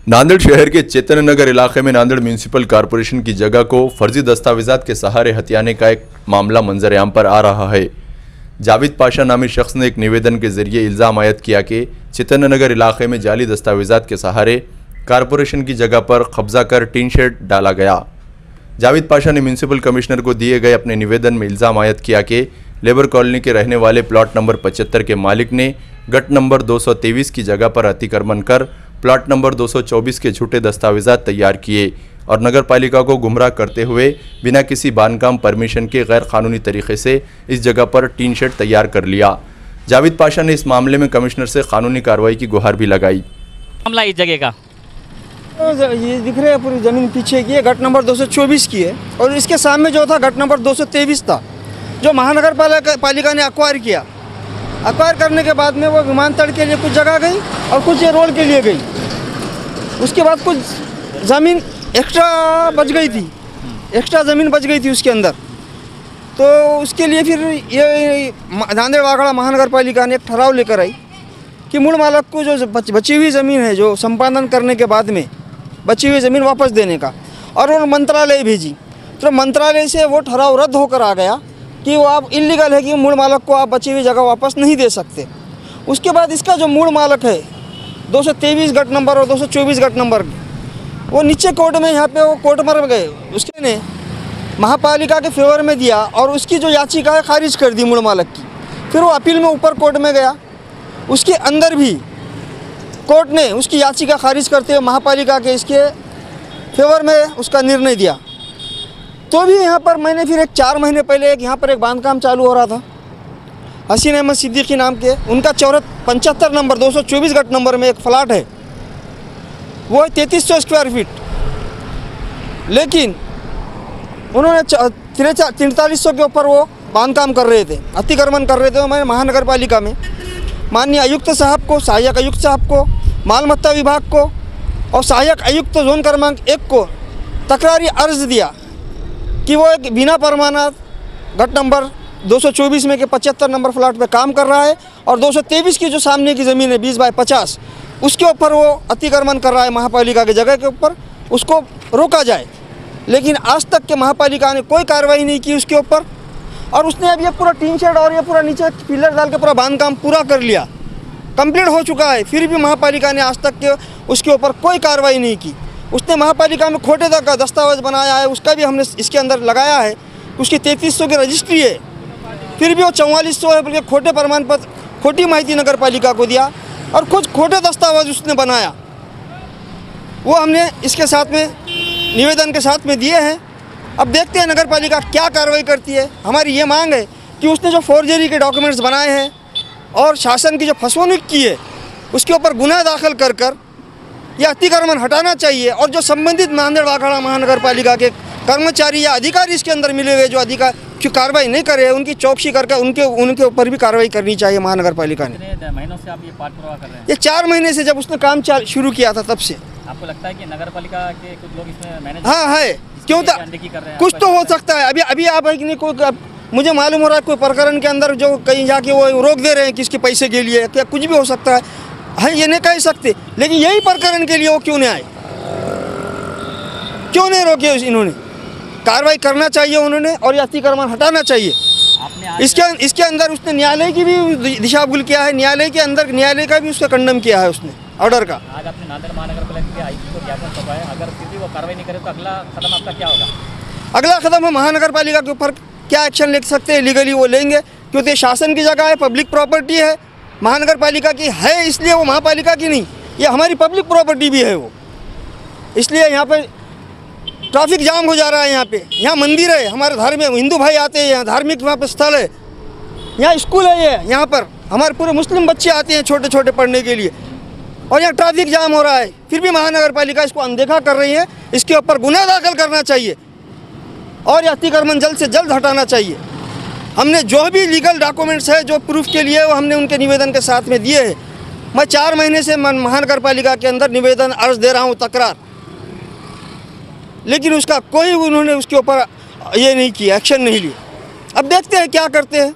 नांदेड़ शहर के चैतन्य नगर इलाके में नांदेड़ म्यूनिसिपल कॉरपोरेशन की जगह को फर्जी दस्तावेजात के सहारे हथियाने का एक मामला मंजर-ए-आम पर आ रहा है। जावेद पाशा नामी शख्स ने एक निवेदन के जरिए इल्ज़ाम आयद किया कि चैतन्य नगर इलाके में जाली दस्तावेजात के सहारे कॉरपोरेशन की जगह पर कब्जा कर टीन शेड डाला गया। जावेद पाशा ने म्यूनिसिपल कमिश्नर को दिए गए अपने निवेदन में इल्ज़ाम आयद किया कि लेबर कॉलोनी के रहने वाले प्लॉट नंबर 75 के मालिक ने गट नंबर 223 की जगह पर अतिक्रमण कर प्लॉट नंबर 224 के झूठे दस्तावेजात तैयार किए और नगर पालिका को गुमराह करते हुए बिना किसी बांधकाम परमिशन के गैर कानूनी तरीके से इस जगह पर टीन शेड तैयार कर लिया। जावेद पाशा ने इस मामले में कमिश्नर से कानूनी कार्रवाई की गुहार भी लगाई। मामला इस जगह का ये दिख रहा है, पूरी ज़मीन पीछे की है, गट नंबर 224 की है और इसके सामने जो था गट नंबर 223 था जो महानगर पालिका ने एक्वायर किया। एक्वायर करने के बाद में वो विमानतल के लिए कुछ जगह गई और कुछ ये रोड के लिए गई। उसके बाद कुछ ज़मीन एक्स्ट्रा बच गई थी, एक्स्ट्रा ज़मीन बच गई थी उसके अंदर। तो उसके लिए फिर ये नांदेड़ वागड़ा महानगर पालिका ने एक ठहराव लेकर आई कि मूल मालक को जो बची हुई ज़मीन है, जो संपादन करने के बाद में बची हुई ज़मीन वापस देने का, और वो मंत्रालय भेजी। तो मंत्रालय से वो ठहराव रद्द होकर आ गया कि वो आप इल्लीगल है कि मूल मालक को आप बची हुई जगह वापस नहीं दे सकते। उसके बाद इसका जो मूल मालक है 223 गट नंबर और 224 गट नंबर, वो नीचे कोर्ट में, यहाँ पे वो कोर्ट में गए, उसके ने महापालिका के फेवर में दिया और उसकी जो याचिका है खारिज कर दी मूल मालक की। फिर वो अपील में ऊपर कोर्ट में गया, उसके अंदर भी कोर्ट ने उसकी याचिका खारिज करते हुए महापालिका के इसके फेवर में उसका निर्णय दिया। तो भी यहाँ पर मैंने फिर 4 महीने पहले यहाँ पर एक बांधकाम चालू हो रहा था, हसीन अहमद सिद्दीकी नाम के, उनका 75 नंबर 224 गट नंबर में एक फ्लैट है, वो है 3300 स्क्वायर फीट। लेकिन उन्होंने 4300 के ऊपर वो बांधकाम कर रहे थे, अतिक्रमण कर रहे थे। मैंने महानगर पालिका में माननीय आयुक्त साहब को, सहायक आयुक्त साहब को, माल मत्ता विभाग को और सहायक आयुक्त जोन क्रमांक 1 को तकरारी अर्ज दिया कि वो एक बिना प्रमाणित गट नंबर 224 में के 75 नंबर फ्लैट पे काम कर रहा है और 223 की जो सामने की ज़मीन है 20 बाय 50, उसके ऊपर वो अतिक्रमण कर रहा है महापालिका की जगह के ऊपर, उसको रोका जाए। लेकिन आज तक के महापालिका ने कोई कार्रवाई नहीं की उसके ऊपर, और उसने अब ये पूरा टीन शेड और ये पूरा नीचे पिलर डाल के पूरा बांधकाम पूरा कर लिया, कंप्लीट हो चुका है। फिर भी महापालिका ने आज तक के उसके ऊपर कोई कार्रवाई नहीं की। उसने महापालिका में खोटे तक का दस्तावेज बनाया है, उसका भी हमने इसके अंदर लगाया है। उसकी 3300 की रजिस्ट्री है, फिर भी वो 4400 है बल्कि खोटे प्रमाण पत्र, खोटी माहिती नगर पालिका को दिया और कुछ खोटे दस्तावेज उसने बनाया। वो हमने इसके साथ में निवेदन के साथ में दिए हैं। अब देखते हैं नगर पालिका क्या कार्रवाई करती है। हमारी ये मांग है कि उसने जो फोर्जरी के डॉक्यूमेंट्स बनाए हैं और शासन की जो फसवनुक की है उसके ऊपर गुनाह दाखिल कर यह अतिक्रमण हटाना चाहिए, और जो संबंधित नांदेड़ वागड़ा महानगर पालिका के कर्मचारी या अधिकारी इसके अंदर मिले हुए जो अधिकारी कार्रवाई नहीं कर रहे हैं, उनकी चौकसी करके उनके ऊपर भी कार्रवाई करनी चाहिए महानगर पालिका ने। कितने महीनों से आप ये पाठ पूरा कर रहे हैं? ये 4 महीने से जब उसने काम शुरू किया था तब से। आपको लगता है कि नगर पालिका के कुछ लोग इसमें मैनेज हाँ है, क्यों था, कुछ तो हो सकता है। अभी आप मुझे मालूम हो रहा है कोई प्रकरण के अंदर जो कहीं जाके वो रोक दे रहे हैं किसके पैसे के लिए, क्या कुछ भी हो सकता है, ये नहीं कह सकते। लेकिन यही प्रकरण के लिए वो क्यों नहीं आए, क्यों नहीं रोके इन्होंने? कार्रवाई करना चाहिए उन्होंने और ये अतिक्रमण हटाना चाहिए। इसके अंदर उसने न्यायालय की भी दिशाभूल किया है, न्यायालय के अंदर न्यायालय का भी उसका खंडन किया है उसने ऑर्डर का। आज आपने नांदेड़ महानगर पालिका के आयुक्त को ज्ञापन सौंपा, अगर फिर भी वो कार्रवाई नहीं करे तो अगला कदम आपका क्या होगा? अगला कदम हम महानगर पालिका के ऊपर क्या एक्शन ले सकते हैं, लीगली वो लेंगे, क्योंकि शासन की जगह है, पब्लिक प्रॉपर्टी है, महानगर पालिका की है, इसलिए वो महापालिका की नहीं, ये हमारी पब्लिक प्रॉपर्टी भी है वो। इसलिए यहाँ पे ट्रैफिक जाम हो जा रहा है। यहाँ मंदिर है, हमारे धार्मिक हिंदू भाई आते हैं, यहाँ धार्मिक वहाँ पे स्थल है, यहाँ स्कूल है, ये यहाँ पर हमारे पूरे मुस्लिम बच्चे आते हैं छोटे छोटे पढ़ने के लिए, और यहाँ ट्रैफिक जाम हो रहा है। फिर भी महानगर पालिका इसको अनदेखा कर रही है। इसके ऊपर गुनाह दाखिल करना चाहिए और यह अतिक्रमण जल्द से जल्द हटाना चाहिए। हमने जो भी लीगल डॉक्यूमेंट्स है, जो प्रूफ के लिए, वो हमने उनके निवेदन के साथ में दिए हैं। मैं 4 महीने से महानगर पालिका के अंदर निवेदन अर्ज दे रहा हूँ, तकरार, लेकिन उसका कोई उन्होंने उसके ऊपर ये नहीं किया, एक्शन नहीं लिया। अब देखते हैं क्या करते हैं।